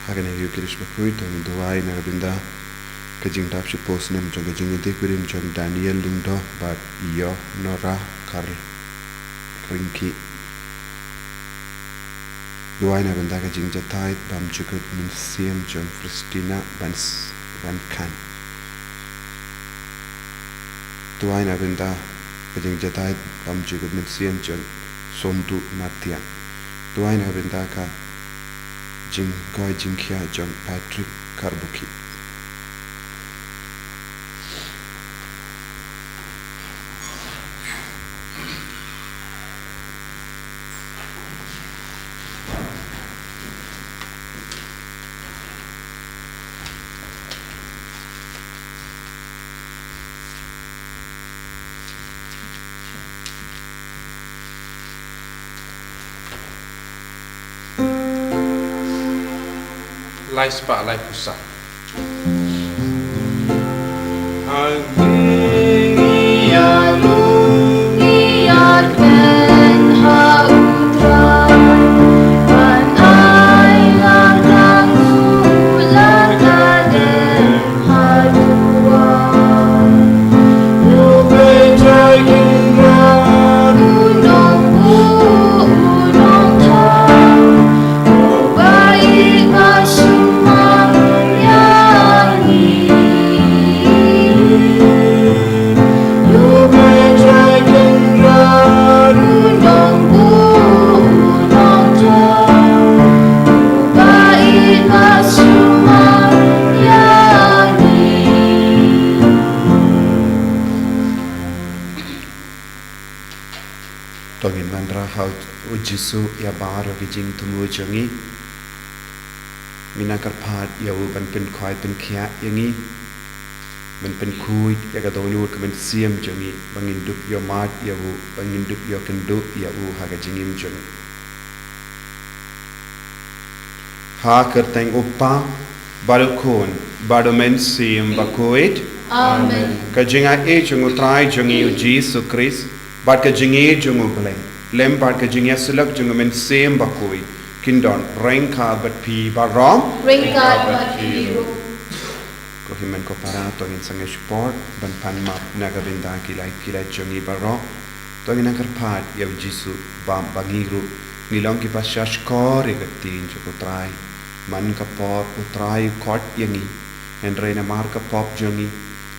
Hagan yu kirish Bakhuid ang duway na rabinda kajing tapsi post nem jong kajing idik birim jong Daniel lingdo bat iyo Nora Karl Rinki duway na rabinda kajing jatay bam chukut min siem jong Christina Bans Van Kan duway na rabinda kajing jatay bam chukut min siem jong Sondu Natia duway na rabinda ka Jing Goy Jing Kia John Patrick Karbuki Lai spa lai pusa. Tongin mandra haut ujisu ya baro kijing tumu jongi minakar phat yawu ban pen khoi pen khia yangi ban pen khuit ya ga donu ka ban siem jongi bangin dup yo mat yawu bangin dup yo kendu yawu ha ga jingim jong ha kerteng uppa balkon badomen siem Bakhuid Amen. Ka jinga e jungu trai jongi Jesu Christ Bat ka jingi jungu beleng lem bat ka jingi sulak jungu men sem Bakhuid kindon rengka bat pi barom Ringkat batiru. ko himen ko para to in sange sport ban pan map naga binda kilai jungi baro to in angkar phat ya Jesu bam bangiru nilong ki pasyash kor igatin jo trai man ka pop utrai kot yangi en reina mar ka pop jungi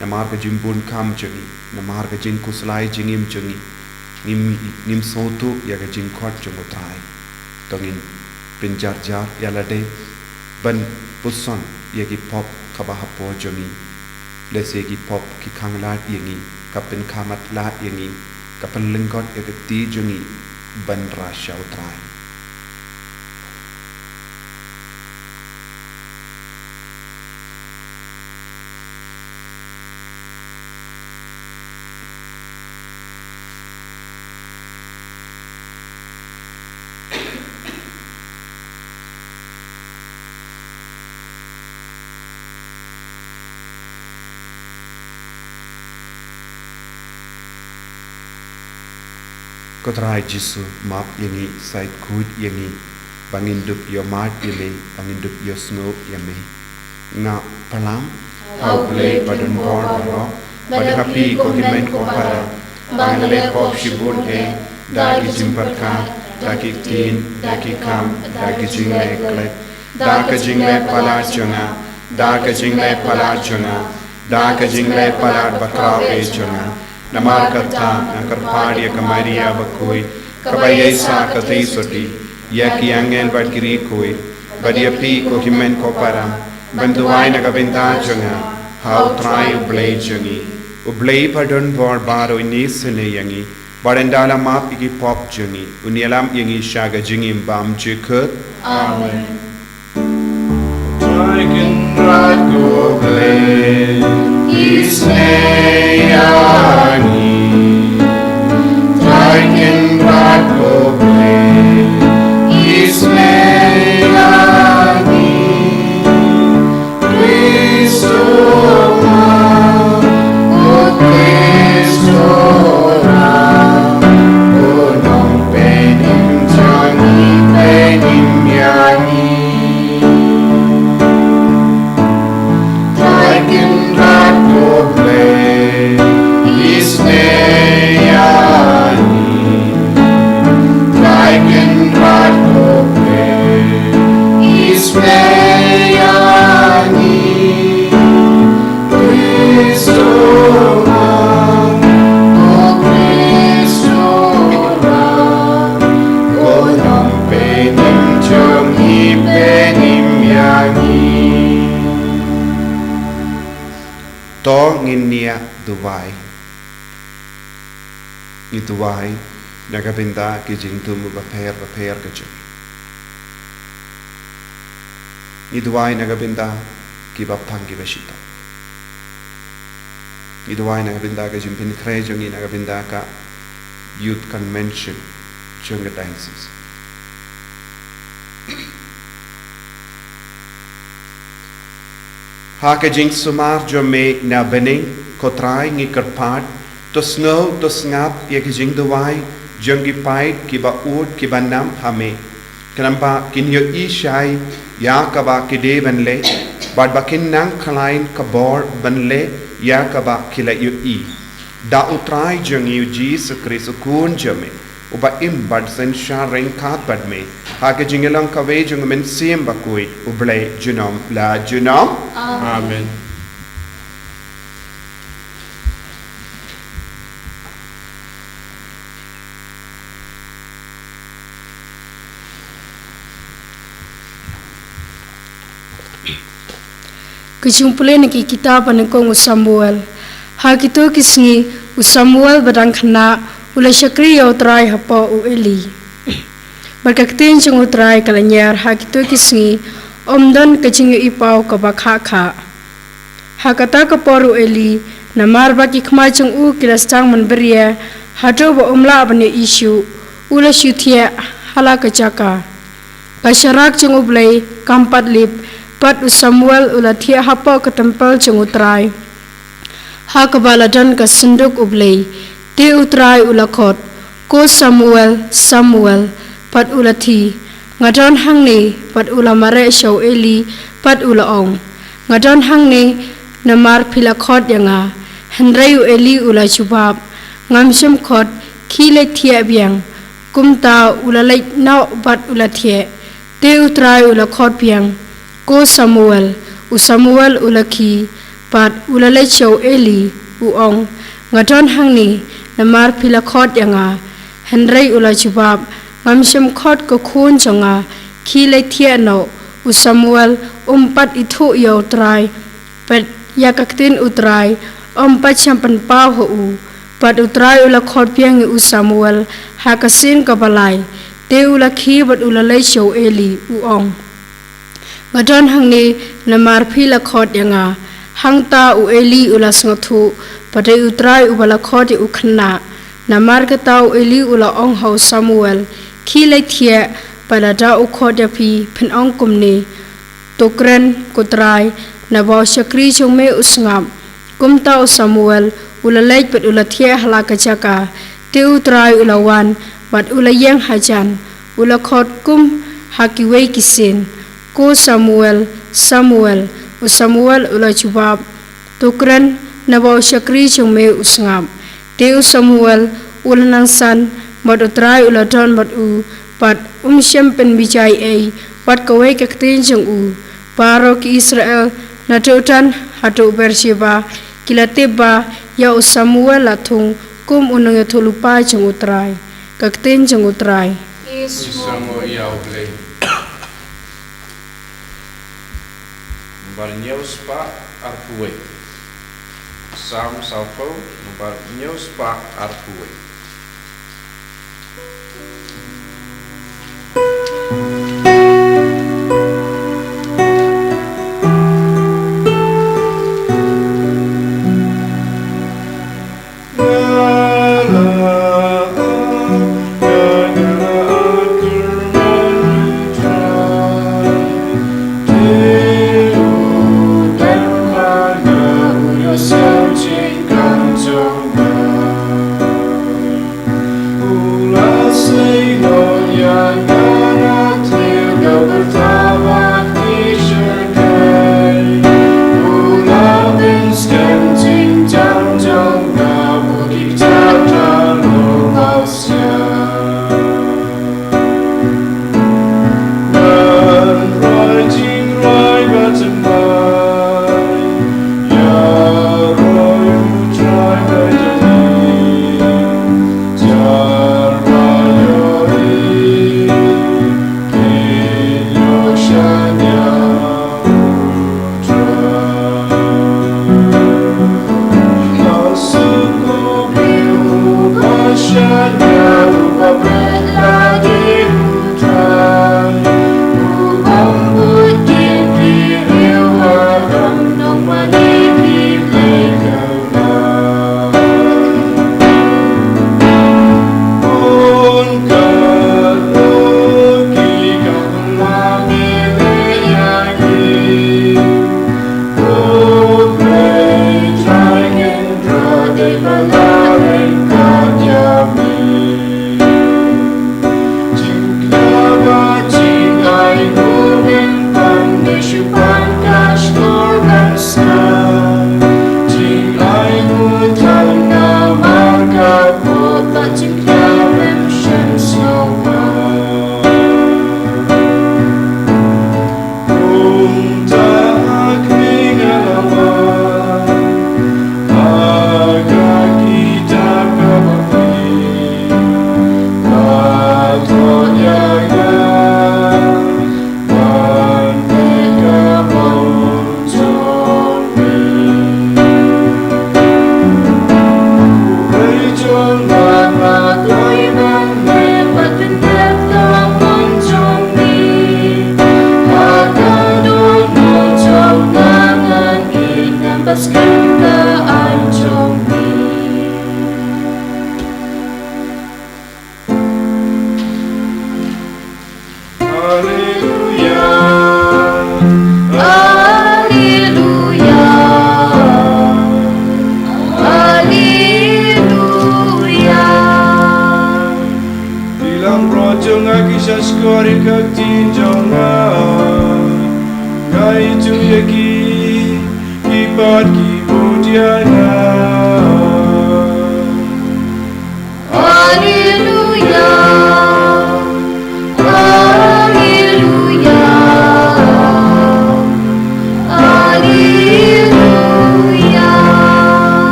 na mar ka jimbun kam jungi na mar ka jing kuslai jingim jungi nim sotu ya ka jing kot jungu trai tongin pinjar jar ya lade ban puson ya ki pop kabahapo jungi lese ki pop ki khanglat yangi kapin khamat la yangi kapan lengkot ya ka ti jungi ban rasha utrai Kotrai Jesu map yangi side kud yangi bangin dup yo mat yame bangin dup yo snow yame nga palam Au play padun bor baro Badahapi ko himen ko para Bangale pop shibur Dagi jimbarkat Dagi tin Dagi kam Dagi jingle klep Daga jingle palar junga Daga jingle palar junga Daga jingle palar bakraw junga Namar kata Nakar padi kamaria Bakhuid Kabayay sa katay soti Yaki angel bad kiri koi Badiapi ko himen ko para Banduay nagabinta junga How try ublay jungi Ublay padon bor baro inisene yangi Barendala map igi pop jungi Unialam yangi shaga jingim bam jukut Amen. Dragon rago blay Isne yangi Dragon rago blay Isne yangi Cristo To nginia Dubai ni Dubai nagabinda ki jingtum baper kaje ni Dubai nagabinda ki bapang ki bashita ni Dubai nagabinda ka jimpin kre jongi nagabinda ka youth convention jonga dances Haka jing sumar jo me na bening kotrai ngi karpat to snow to ngap ye ki jing duwai jongi pai ki ba ud ki ba nam hame kanamba kin yo I shai ya ka ba ki de ban le bad ba kin nang khalain ka bor ban le ya ka ba kila yo I da utrai jongi yu Jesus Christ kun jome uba im bad sen sha ring kat bad me haka jingelang ka we jong men sim Bakhuid ublay junom la junom Amen. Kejumpulan ki kitab anekong Samuel. Hakito kisngi Samuel badang khana ula syakri yau trai hapa u Eli. Berkaktin jung utrai kalanyar hakito kisngi omdan kecing ipau ka bakha. Hakata ka poru Eli namar baki khma jung u kilastang manberia hado ba umla bane isu ula syuthia hala kacaka. Kasyarak jung ublay kampat lip pat Samuel ula thia hapa ka tempel jung utrai. Ha kabaladan ka senduk ublay te utrai ula khot ko Samuel pat ula thi ngadon hangni pat ula mare show Eli pat ula ong ngadon hangni namar phila khot yanga henrayu Eli ula chubab ngamsum khot khile thia biang kumta ula lek nau pat ula thie te utrai ula khot biang ko Samuel ula khi pat ula lek show Eli u ong ngadon hangni namar phila khot yanga henrai ula chubab ngamsum khot ko khun changa khile thia no Samuel pat ithu yo trai pat yakaktin utrai pat champan pau ho u pat utrai ula khot piang Samuel hakasin ka balai te ula khi bat ula lei show Eli u ong ngadon hangni namar phila khot yanga hangta u Eli ula sngathu pate utrai ubala khot u khna namar ka tau Eli ula ong ho Samuel khile thia palada u khot ya phi phin ong kumni tokran kutrai na ba shakri chungme usngam kumta Samuel ula lek pat ula thia hala ka chaka te utrai ula wan bat ula yang hajan ula khot kum hakiwe kisin ko Samuel ula chubab tokran na bau syakri chung me usngam. Te Samuel ulanang san mat utrai uladon mat u pat syempen bijai ei wat kawai kaktin chung u. Paro ki Israel na tutan hatu Bersheba kilateba ya Samuel latung kum unang yatulupa chung utrai. Kaktin chung utrai. Isango iaule. Number news pa arpuwe. Sam salpo number news pa arpuwe.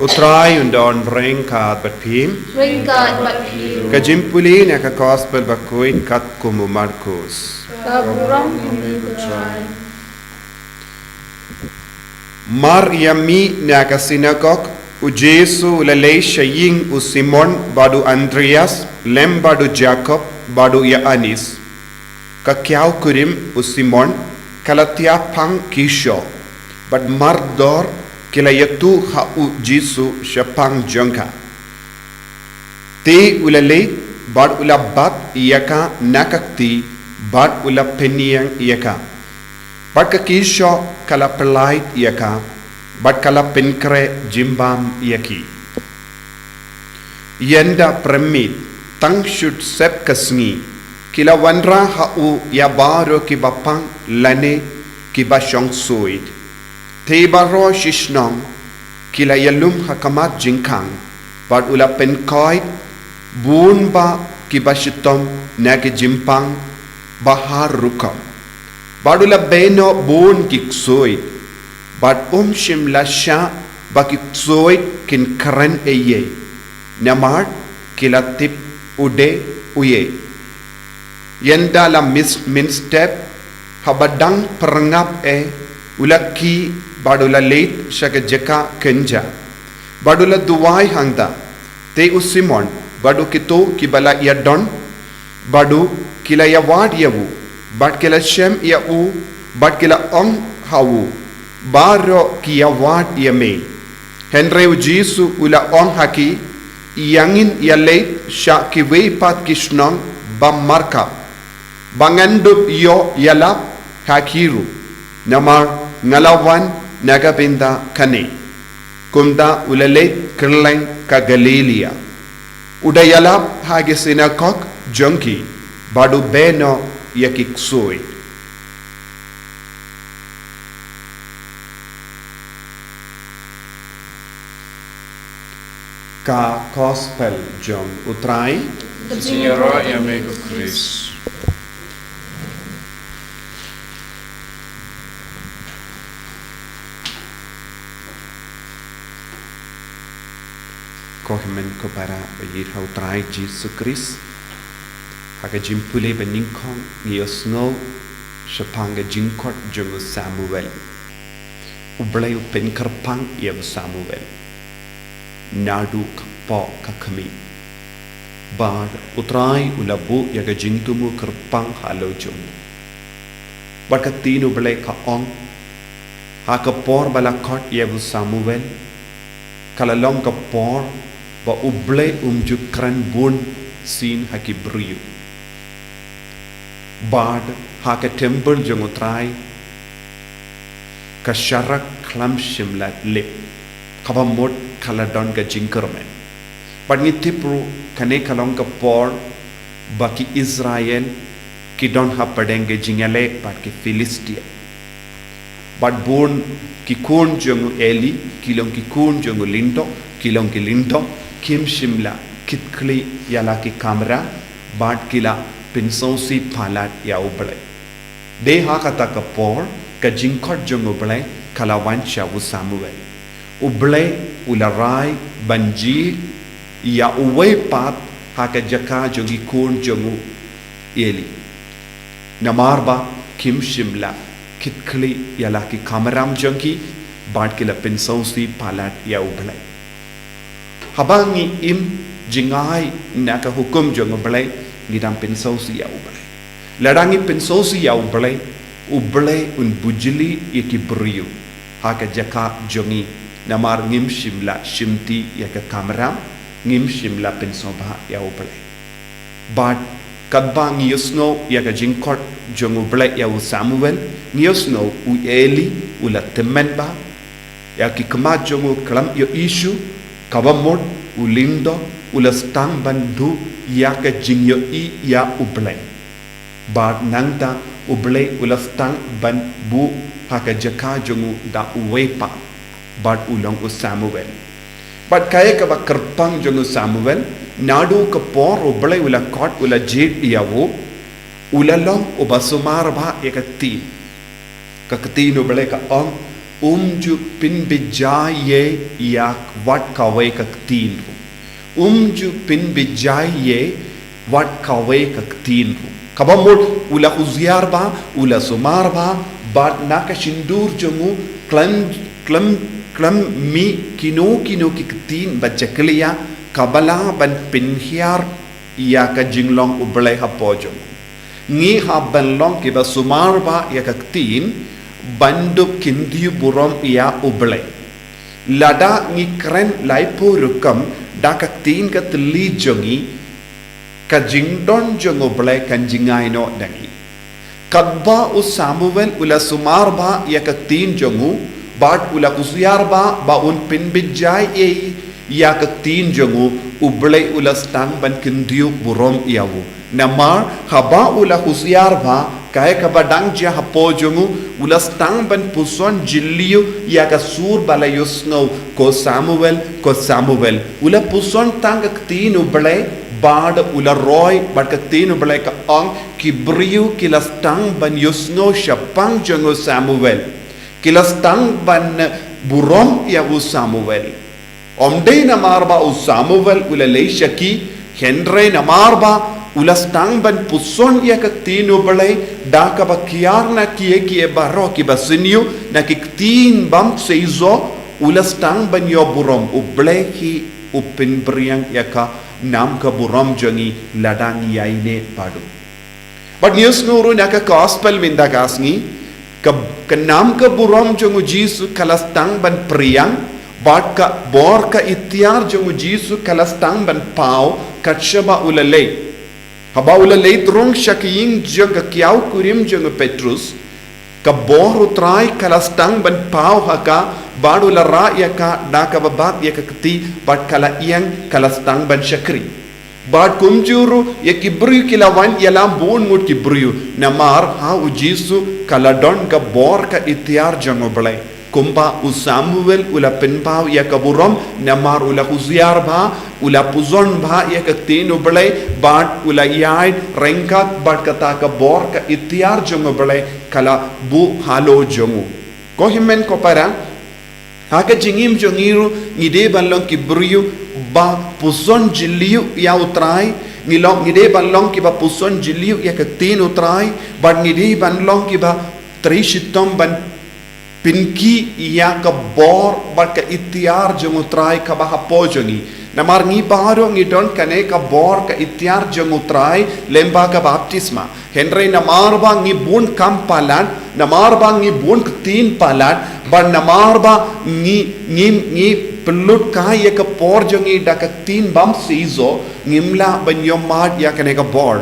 Utrai undon ringkat batpim. Ringkat batpim. Kajimpuli na ka gospel Bakhuid kat kumu Markus. Kaburang kami utrai. Mar yami na ka sinagog u Jesu lalay shaying u Simon badu Andreas lem badu Jacob badu Anis. Ka kyaw kurim u Simon kalatia pang kisho. Bad mar dor kila yatu hau Jesu syapang jangka. Te ulalay bad ulabat iyaka nakakti bad ula peniyang iyaka. Bad kakisyo kala pelait iyaka bad kala penkre jimbam iyaki. Yenda premit tang should sep kasngi kila wanra hau ya baro ki bapang lane ki basyong suid. Tebaro shishnong kila yalum hakamat jingkang bad ula penkoit bun ba kibashitom nage jimpang bahar rukam badula beno bun kiksoit bad shimla sha bakiksoit kin karen eye namar kila tip ude uye yenda la min step habadang perengap ulaki badula late shaka jeka kenja badula duwai hangda te usimon badu kito kibala yadon badu kila yawad yawu bad kila shem ya u bad kila ong hawu baro ki yawad yame henreu jisu ula ong haki yangin ya late sha ki weipat kishnong bam marka bangandup yo yalap hakiru namar ngalawan nagabinda kane kumda ulale kirleng ka Galilia udayalap hage sinakok jonki badu beno yakiksoy ka gospel jong utrai Singera yamego Chris. kohimen ko para bayir hau trai Jesus Christ haga jimpule beningkong ngiyosno shapanga jinkot jongo Samuel ublay penkarpang yav Samuel nadu po kakami bad utrai ulabu yaga jingtumu karpang halo jong barkatino ublay ka ong haka por balakot yav Samuel kalalong ka por ba ublay umjukran bun sin hakibriyu bad haka temple jongotrai ka sharak klam shimlat lip kabamot kaladon ka jinkermen but ni tipru kane kalong ka por baki Israel ki don ha padenge jingale but ki Philistia but bun ki kun jongu Eli kilong ki kun jongu lindo kilong ki lindo kim shimla kitkli yala ki kamera bad kila pinsonsi phalat ya uble de ha kata ka por ka jingkot jong uble kalawan sha u Samuel uble ularai banji ya uwe pat ha ka jaka jogi kun jongu Eli namarba kim shimla kitkli yala ki kameram jongi bad kila pinsonsi phalat ya uble habangi im jingai naka hukum jong uble ngidam pensosi ya uble ladangi pensosi ya uble un bujili ikibriyu haka jaka jongi namar ngim shimla shimti ya ka kameram ngim shimla pensoba ya uble but kadba ngiyosno ya ka jingkot jong uble ya u Samuel ngiyosno u Eli ula temenba ya ki kama jongu klam yo issue kabamot ulindo ulastang bandu ya ka jingyo i ya uble bad nangta uble ulastang ban bu haka jaka jongu da uwepa bad ulong u Samuel bad kaya ka ba kerpang jongu Samuel nadu ka por uble ula kot ula jit yawo ulalong ubasumar ba yakati ka katin uble ka ong umju pin bijaye yak wat kawe kaktin umju pin bijaye wat kawe kaktin kabamut ula uziar ba ula sumar ba bad naka shindur jongu klam mi kino kiktin bajakliya kabala ban pinhiar ya ka jinglong ublay ha pojong ngi ha ban long ki ba sumar ba ya kaktin bandup kindiyu burom ia uble lada ngi kren laipo rukam da kaktin ka tli jongi ka jingdon jong uble kan jingai no dangi kadba u Samuel ula sumar ba ya kaktin jongu bad ula kusyar ba un pin bijai ya kaktin jongu uble ula stang ban kindiyu burom iawu namar haba ula kusyar ba kaya ka badang ja hapo jongu ulas tang ban puson jiliu ya ka sur balayus ngau ko Samuel ula puson tang ktinu blai bad ula roy bad ktinu blai ka ang kibriu kilas tang ban yusngau syapang jongu Samuel kilas tang ban burom ya u Samuel omdei namarba u Samuel ula leishaki Henry namarba ulas tang ban puson ya ktinu blai da ka bakiar na kie baro ki basinyu na kiktin bam seizo ulas tang ban yo burom u bleki u pinbriang ya ka nam ka burom jongi ladang yaine padu but news nguru na ka gospel minda kasngi ka nam ka burom jongu jisu kalas tang ban priang bat ka bor ka itiar jongu jisu kalas tang ban pau katshaba ulalei haba ulalei trong shaking jonga kiau kurim jonga Petrus ka bor utrai kalas tang ban pau haka badu la ra ya ka da ka babat ya ka kti bat kala yang kalas tang ban shakri bad kumjuru ya kibru kilawan yalam bon mut kibru namar ha u jisu kala don ka bor ka itiar jongo blai kumba u Samuel ula penpau ya kaburom namar ula uziar bha ula puzon bha ya kaktinu blai bad ula yai rengkat bad kata ka bor ka itiar jongo blai kala bu halo jongo ko himen ko para haka jingim jongiru ngide balong kibruyu ba puzon jiliu ya utrai ngilong ngide balong ki ba puzon jiliu ya kaktinu utrai bad ngide balong ki ba trishitom ban pinki iya ka bor bat ka itiar jengutrai ka baha pojongi namar ngi baro ngi don kane ka bor ka itiar jengutrai lemba ka baptisma Henry namar ba ngi bun kam palan namar ba ngi bun tin palan ban namar ba ngi pelut ka ya ka por jongi da ka tin bam sizo ngimla ban yomad ya kane ka bor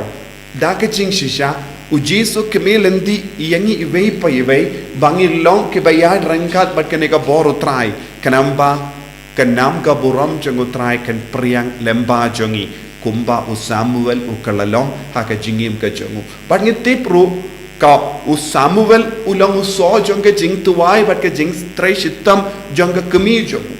da ka ching shisha ujisu kemelendi yangi iwei pa iwei bangi long ke bayad rangkat bat kene ka bor utrai kanamba kanam ka buram jong utrai kan priang lemba jongi kumba u Samuel u kalalong haka jingim ka jongu bat ngi tipru ka u Samuel ulang u so jong ka jing tuwai bat ka jing strai shitam jong ka kemi jongu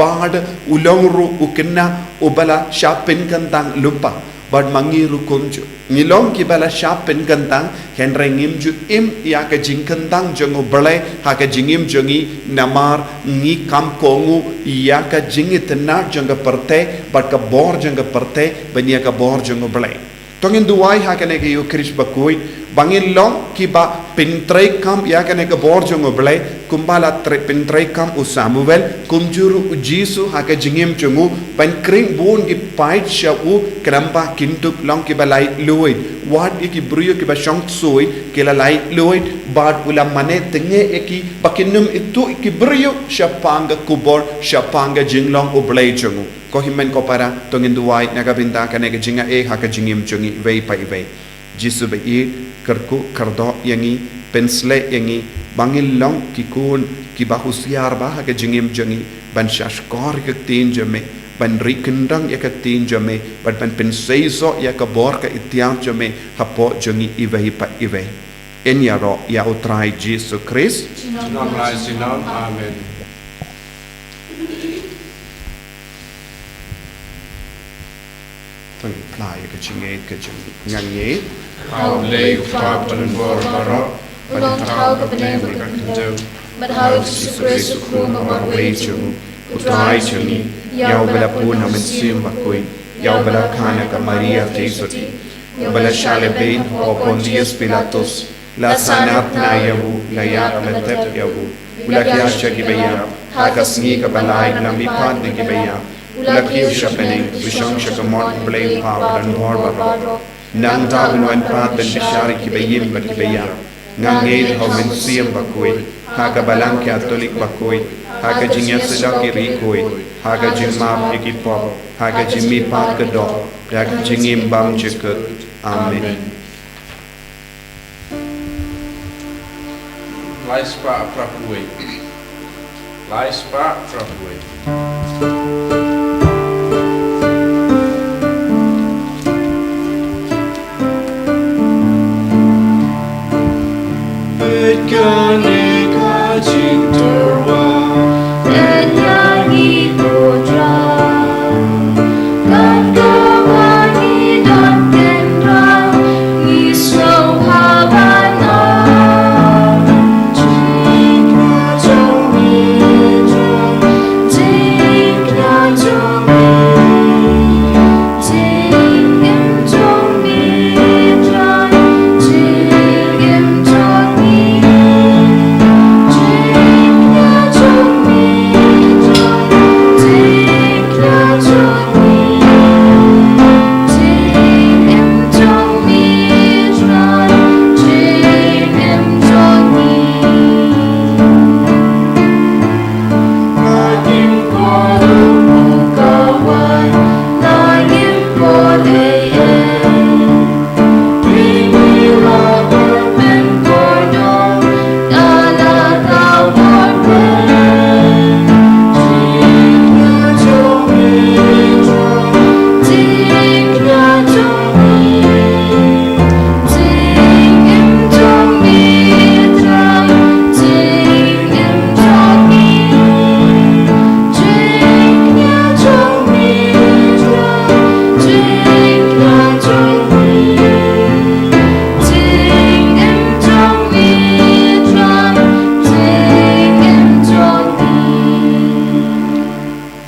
bad ulang ru u kenna u bala shapin kantang lupa bad mangiru kumju ngilong ki bala shapen kantang Henry ngimju im ya ka jing kantang jongo balai ha ka jingim jongi namar ngi kam kongu ya ka jingi tena jonga perte bad ka bor jonga perte bania ka bor jongo balai tongin duai ha ka ne ke yo krish Bakhuid bangin long ki ba pintrai kam ya ka ne ka bor jongo balai kumbala pintrai kam u Samuel kumjuru u Jisu ha ka jingim jongu ban kring bun ki pait sha u kramba kintup long ki balai luid wat ki bruyo ki ba shong soi ki la lai luid bad ula mane tenge eki bakinum itu ki bruyo shapanga kubor shapanga jinglong u balai jongu ko himen ko para tongin duai naga binta ka ne ka jinga e ha ka jingim jongi vei pa vei Jisu ba i kerku kerdo yangi pensle yangi bangil long ki kun ki ba husiar ba ha ka jingim jongi ban shashkor ka tin jame ban rikendang ya ka tin jame ban penseiso ya ka bor ka itiam jame hapo jongi ivehi pa ive enyaro ya utrai Jesu Christ Sinam lai sinam amen tong plai ka chinge ka jongi ngange How lay far and bor baro Ulong tau ka benem Kanjo but how Jesu Christ kuma on way to utrai jongi yau bala puna mensim Bakhuid yau bala kana ka Maria tesoti bala shale bein o Pontius Pilatus la sanat na yahu la ya metep yahu ula kya shakibaya haka sngi ka balai na mipat de kibaya ula kya shapene bishong shakamot blame power and bor baro nang tawin wan pat ben bishari kibayim bat kibaya nangay ho mensim Bakhuid haka Balang Catholic Bakhuid haka jinya sedaki rikuid haka jimap ekipop haka jimi pat kedok haka jingim bam jeket amen Lai spa Bakhuid Lai spa Bakhuid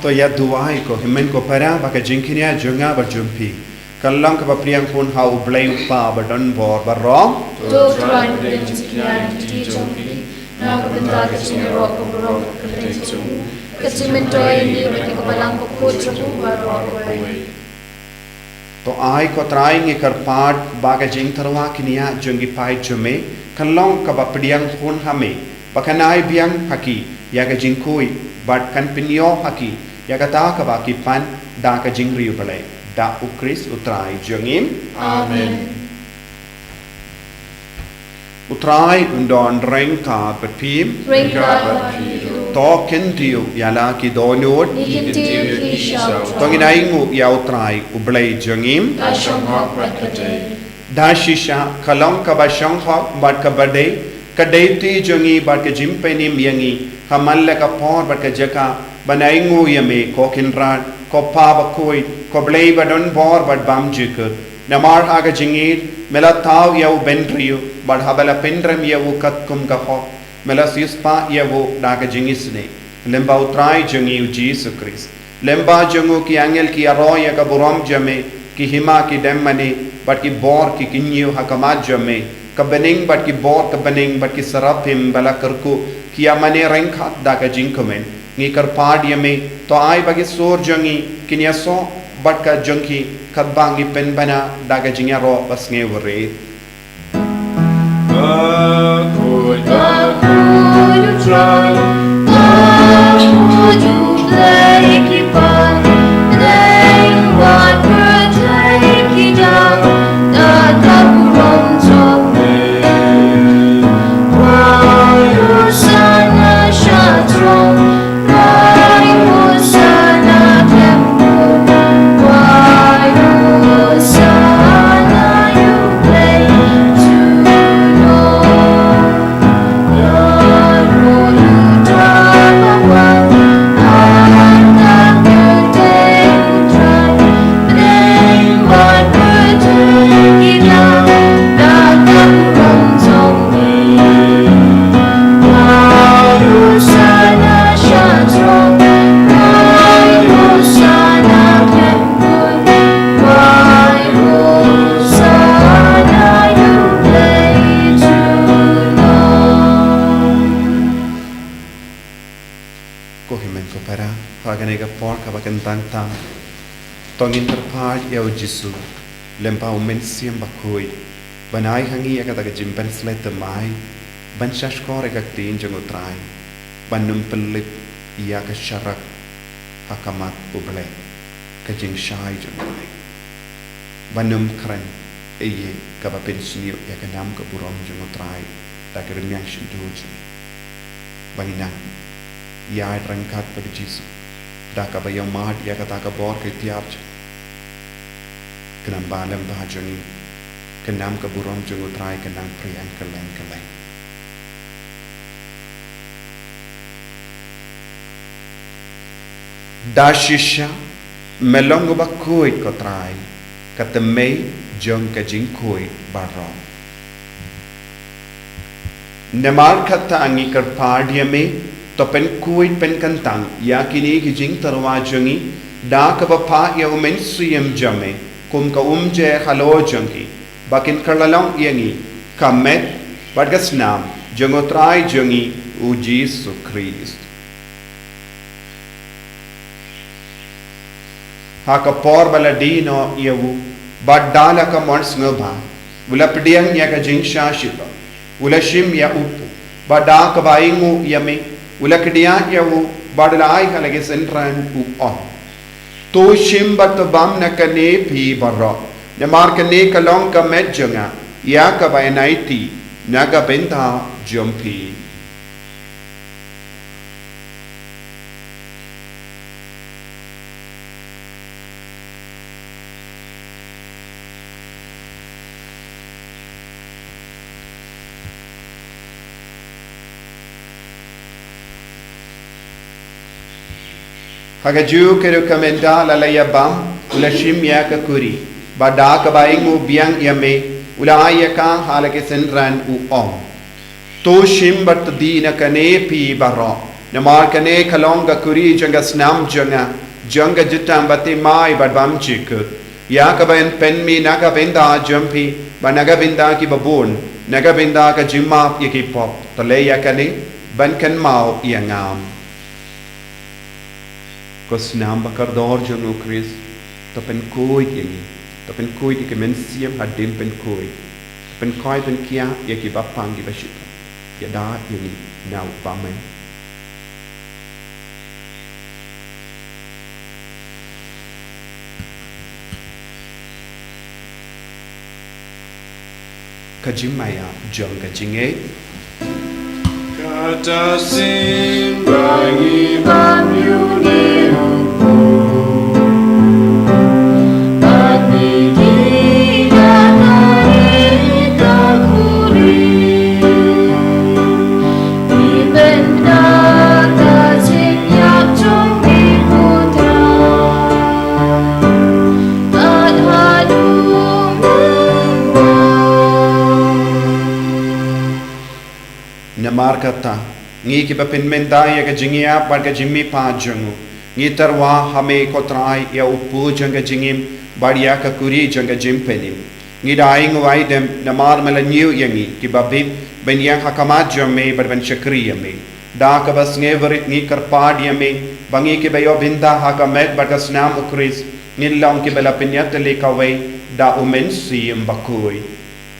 to ya duai ko himen ko para baka jinkinia junga berjumpi kallang ka priang pun hau blame pa badon bor barong to try to jinkinia ti jompi na ko benda ka chinero ko bro ka tenchu ka cimento ni ko balang ko kuchu baro ko to ai ko trying ikar part baga jing tarwa kinia jungi pai jume kalong ka priang pun hame baka nai biang haki ya ga jingkui but kan pinyo haki ya kata ka baki pan da ka jing riu balai da ukris utrai jungim Amen. utrai undon reng ka bepim ring ka pido to ken tiu ya la ki donod ikintiu ki shout to nginai ya utrai ublai jungim ta shong hok prakate da shisha kalong ka ba shong hok bat ka bade ka deiti jungi bat ka jimpenim yangi hamal ka por bat ka jaka banaingu yame ko kinran ko pa Bakhuid ko blei badon bor bad bam jikut namar haga jingir mela taw yau benriu bad habala pendram yau katkum ka ho mela sispa yau daga jingisne lemba utrai jungi Jesus Christ lemba jungu ki angel ki aroya ka buram jame ki hima ki demmane bad ki bor ki kinyu hakamat jame ka bening bad ki bor ka bening bad ki sarapim bala karku ki amane rengkhat daga jingkumen ngi kar padia me to ai bagi sor jangi kinya so bat ka jangki kadbangi pen bana daga jingya ro bas nge wore Bakhuid, Bakhuid utrai Bakhuid ublai ki pan Blai wat bertai ki dau da taburom tope Wayu sana shatrom tang tongin terpad yau jisu lempa umen siam Bakhuid banai hangi agata ka jimpen slet mai ban shashkor ka tin jong utrai banum pelit ia ka syarak hakamat ublek ka jing shai jong utrai banum kran eye ka ba pensio ya ka nam ka burom jong utrai ta ka remyang shindu banina ya rangkat pa jisu daka ba yang mat ya kata ka bor ke tiap kenam balam bahajongi kenam ka burom jung utrai kenam priang keleng keleng Dashisha melongo Bakhuid ko try katemei jong ka jingkoi barro. Nemar kata angi kerpardiame to pen kuit pen kantang yakini ki jing tarwa jongi da ka bapa ya umen suyem jame kum ka umje halo jongi bakin kerlalong yangi kamet badgasnam jongotrai jongi u Jesus Christ. Haka por baladino yewu badala ka mons ngba ula pediang ya ka jingsha shiba ula shim ya upu bada ka baingu yame ula kedia yewu badalai halage sentran u on to shim bat bam na ka ne pi barro ne mar ka ne ka long ka met jonga ya ka bainaiti naga benta jompi. Hagaju ke rekomenda lalaya bam ula shim ya ka kuri bada ka baingu biang yame ula ya ka halake senran u om to shim bat dina kane pi barro namar kane kalonga kuri janga snam janga jitam bate mai badbam chik ya ka bain penmi naga benda jampi banaga benda ki babun naga benda ka jimma yaki pop to le ya kane ban kan mau yangam Kosnam bakar dor jono Chris to pen koi yangi to pen koi di kemen siam hadim pen koi pen koi pen kia yaki bapang di bashita ya da yangi now bamen kajimaya jong kajinge Kata simbangi bamyune Namar kata ngi ki bapin mendai ya jingia par ka jimmi pa jangu ngi tarwa hame kotrai ya upu janga jingim badia ka kuri janga jimpenim ngi daing waidem namar melanyu yangi ki babib ben yang hakamat jamme bar ben shakriya me da ka bas nge verit ngi karpad yame bangi ki bayo binda hakamet bar ka snam ukris ngi long ki bela pinyat le ka wei da umen sim bakui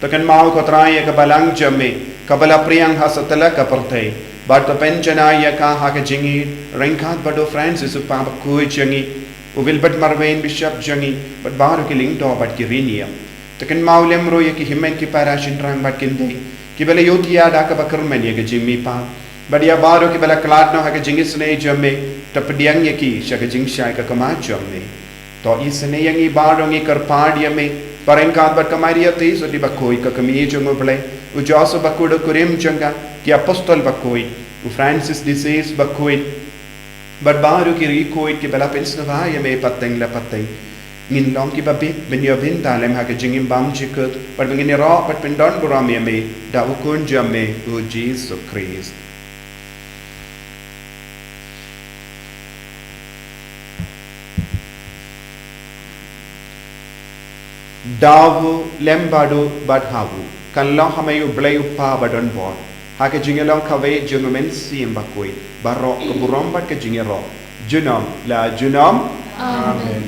takan mau kotrai ya ka balang jamme Kabala priyang hasatala kapartay Barto penchana yaka haka jingi Ringkat bado Francis upapa kui jangi Uvilbat marwain bishop jangi Bat baru ki lingto bat ki riniam Takan maulem ro yaki himen ki parashin rang bat kinde Kibala yotiya daka bakarman yaka jimmi pa Badia baru kibala klatno haka jingi sne jamme Tapadiang yaki shaka jingshay ka kamat jamme To isane yangi baru ngi karpad yame Parengkat bat kamariyati so di bakoi ka kamiye jango play U Joseph Bakhuid kurim janga ki apostol Bakhuid U Francis disease Bakhuid But baru ki rikoid ki bala pensnava ya me pateng la pateng Ngin long ki babit ben yo bin dalem ha ke jingim bam jikut But ngin ro but pendon buram ya me da ukun jamme U Jesus Christ Dawu lembadu badhawu Kan long hamayu blay upa badon bot Hake jingelong kawe jungumen siem bakui Barok keburom bat ke jingero Junom la junom Amen.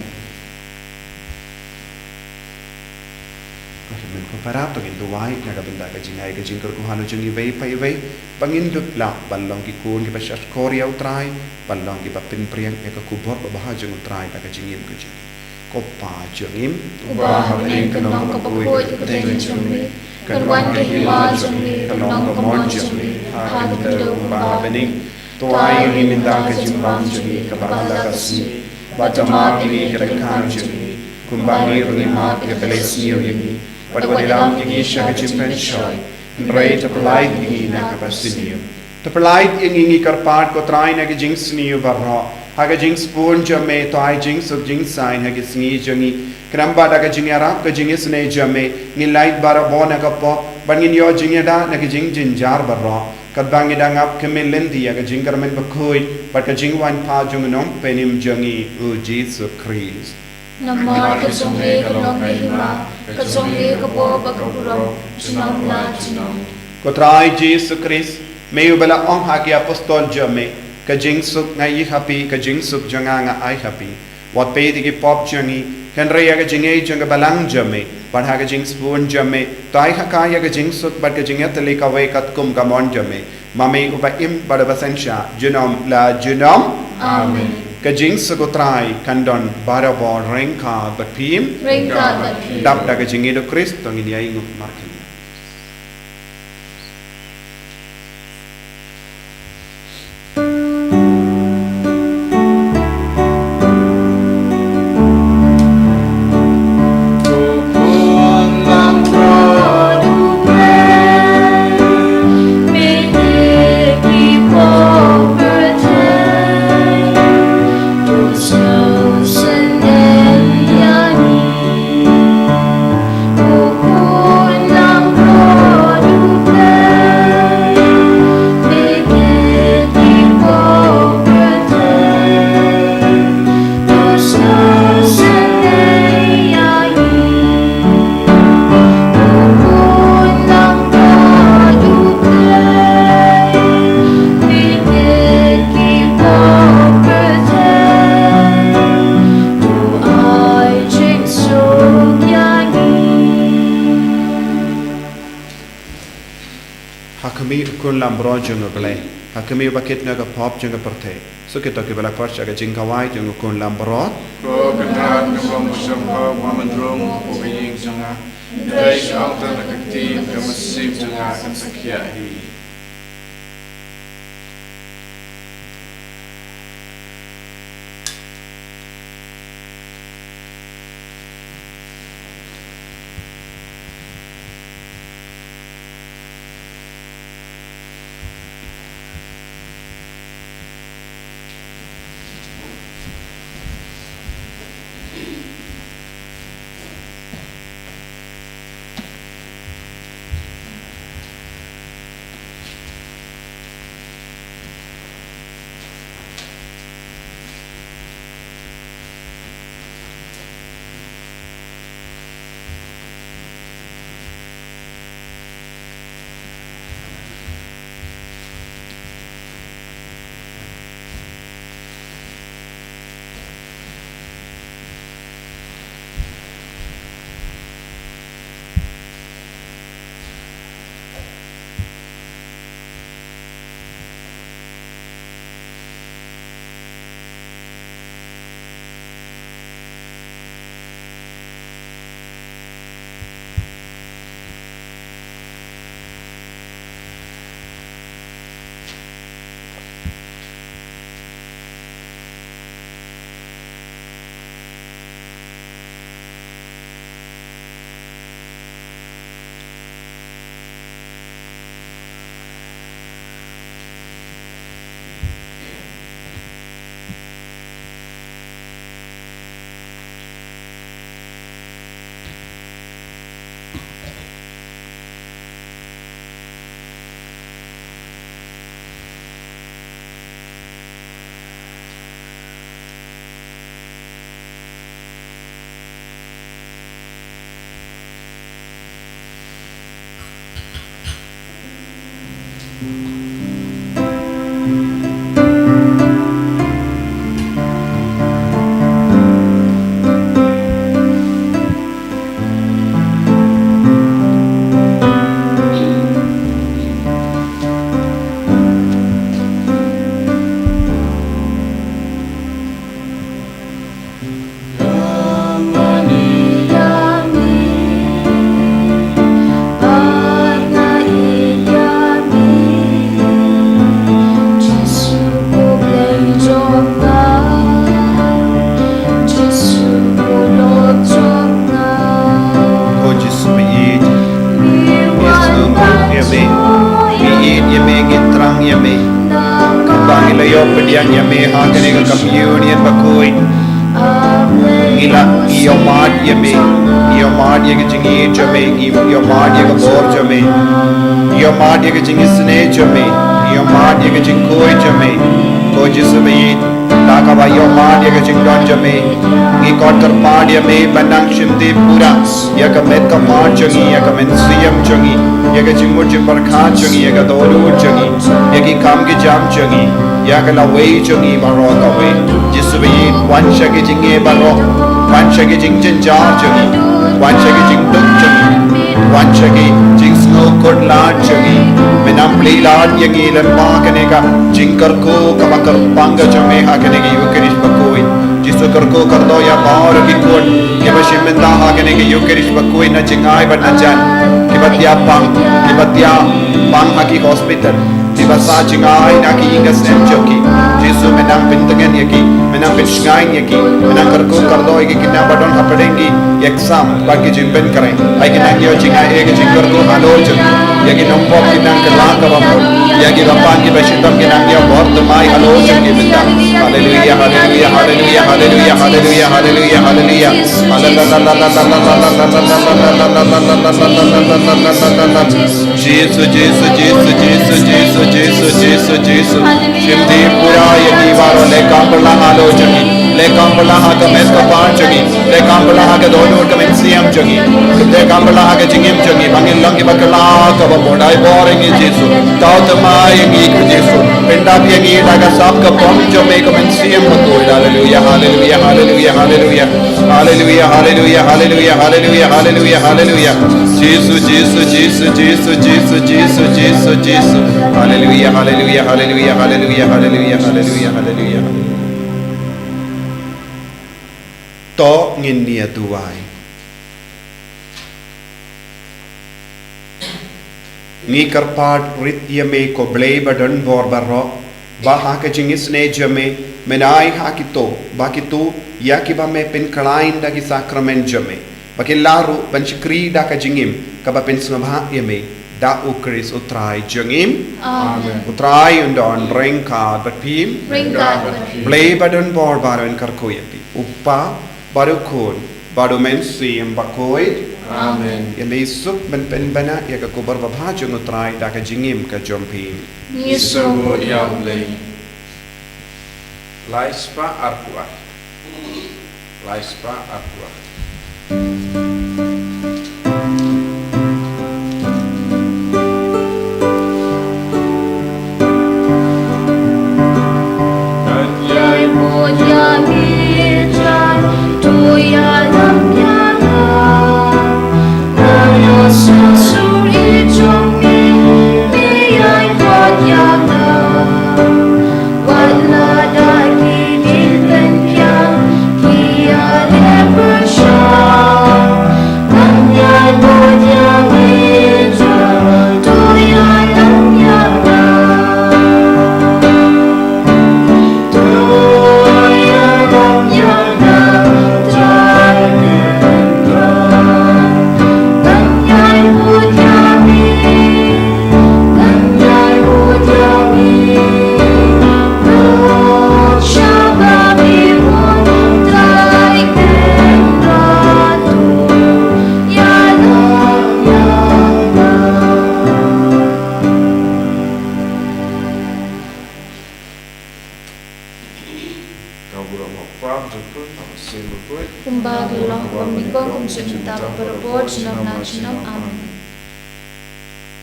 Kahlimen ko para to gindu wai naga benda ka jingay ka jingkar ko halo jungi vei pai vei Pangindut la balong ki kun ki pasyas korea utray Balong ki papin priyang eka kubor babaha jung utray ka jingim ka jingi Ko pa jungim Ubah hamening kanong kapakut kateng jumli Kanwan kahima jumli kanong kamon jumli Hakan kadaw ubah bening Tuai ini minta ke jimbang jumi ke bala kasih Baca maaf ini kerekan jumi Kumbangi rungi maaf ke pelesni ini Pada wadilam ini syah ke jimpen syoy Rai terpelait ini nak kapasini Terpelait ini karpat ko trai nak jingsni barra haga jing spoon jame to ai jing sub jing sign haga sngi jangi kramba daga jing arab ka jing isne jame ni light bara bona ka po bangin yo jing da na jing jinjar barro kad bangi dangap kemen lendi haga jing karmen Bakhuid but ka jing wan pa jung nom penim jangi u Jesus Christ Namat kasonge kalong kahima, kasonge kabo bakapuro, sinam la sinam. Kotrai Jesus Christ, may ubala ong hagi apostol jame, ka jing suk ngai happy, ka jing suk janganga ai happy. What pay the pop jangi, can ray aga jing a janga balang jame, but haga jing spoon jame, tai hakaya ga jing suk, but ka jing atalik away kat kum gamon jame. Mame uba im badabasensha, junom la junom. Amen. Ka jing sukotrai kandon barabo rengka but pim, Rengka but pim. dap daga jing edo Christ, tong ini ay ngup markin. Hakami kun lambro junga gle hakami bakit naga pop junga perte so kita ke bala parcha ga jingka wai junga kun lambro Ko ketat ngom musam ko mamandrong o kaying janga. Dai alta nakakti kamasim janga kan sakya hi. bangi layo pediang yame hakane ka communion Bakhuid ngila iyo mad yame ye jingi jame iyo mad ye ka bor jame iyo mad ye ka jingi sne jame iyo mad ye ka jingkoi jame ko jisme taka ba iyo mad ye ka jingdon jame ngi kotter pad yame banang shimdi pura ya ka met ka mad jangi ya ka men siyam jangi ya ka jingmur jimpar khan jangi ya ka dolur jangi ya ki kam ki jam jangi ya ka la wei jangi baro ka wei jisme wan shagi jingi baro wan shagi jingchen jar jangi wan shagi jingduk jangi wan shagi jing snow kod lad jangi menam play lad yangi lempa kane ka jingkar ko kabakar panga jame ha kane ki yukerish Bakhuid jisu kar ko kar do ya baur ki kod ke bashimenda ha kane ki yukerish Bakhuid na jingai ban na jan ki batia pang ha ki hospital di basa jingai na ki ingas nem joki jisu menam pintangan yaki menam pinshgai yaki menam kar ko kar do ki kinna badon ha padengi exam bagi jimpen kare ai kinna yo jingai ek jingkar ko halo jang yaki nompo kinna kala ka bamor yaki bapan ki bashitam kinna yo bord mai halo jang ki benda hallelujah hallelujah hallelujah hallelujah hallelujah hallelujah hallelujah Jesus Jesus Jesus Jesus Jesus Jesus Jesus Jesus shimdi pura yaki baro le kampala halo jangi le kampala ha ka mes ka pan jangi le kampala ha ka donor ka men siam jangi le kampala ha ka jingim jangi bangil lang ki bakala ka ba bodai boring in Jesus taut mai ngi ku Jesus penda bi ngi la ka sap ka pom jo me ka men siam Bakhuid hallelujah hallelujah hallelujah hallelujah hallelujah hallelujah hallelujah hallelujah hallelujah hallelujah Jesus Jesus Jesus Jesus Jesus Jesus Jesus Jesus hallelujah hallelujah hallelujah hallelujah hallelujah hallelujah hallelujah to ngin nia tuai ngi karpat rit yame ko blei badan bor barro ba ha ka jingis ne jame menai ha kito ba kitu ya ki ba me pen kalain da ki sacrament jame bakilaru banchikri da ka jingim ka ba pen smabha yame da ukris utrai jangim Amen. utrai undon rengka batpim blei badan bor baron karkoyati uppa barukun baru mensim Bakhuid Amen. yame sup ben pen bana ya ka kubar babha jung utrai da ka jingim ka jompim Nisabu yaulei. Laispa arkua. Laispa arkua.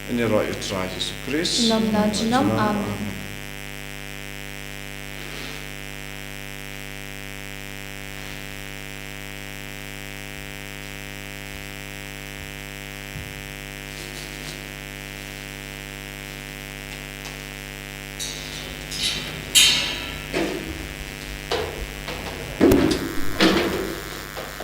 Ini roh utrai Yesus Kristus. Amen.